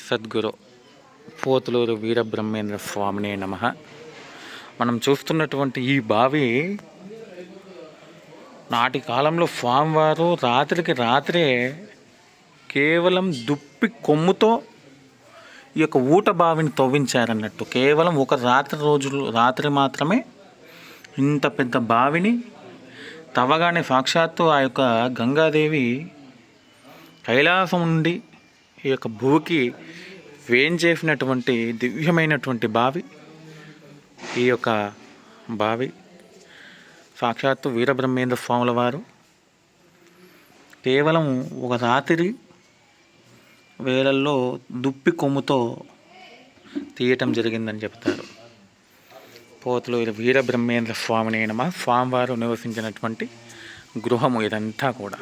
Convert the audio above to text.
సద్గురు పోతులూరు వీరబ్రహ్మేంద్ర స్వామినే నమః. మనం చూస్తున్నటువంటి ఈ బావి నాటి కాలంలో స్వామివారు రాత్రికి రాత్రే కేవలం దుప్పి కొమ్ముతో ఈ యొక్క ఊట బావిని తవ్వించారన్నట్టు. కేవలం ఒక రాత్రి మాత్రమే ఇంత పెద్ద బావిని తవ్వగానే సాక్షాత్తు ఆ యొక్క గంగాదేవి కైలాసం నుండి ఈ యొక్క భూకి వేంచేసినటువంటి దివ్యమైనటువంటి బావి ఈ యొక్క బావి. సాక్షాత్తు వీరబ్రహ్మేంద్ర స్వాముల వారు కేవలం ఒక రాత్రి వేళల్లో దుప్పి కొమ్ముతో తీయటం జరిగిందని చెప్తారు. పోతులూరు వీరబ్రహ్మేంద్ర స్వామినే నమః. స్వామివారు నివసించినటువంటి గృహము ఇదంతా కూడా.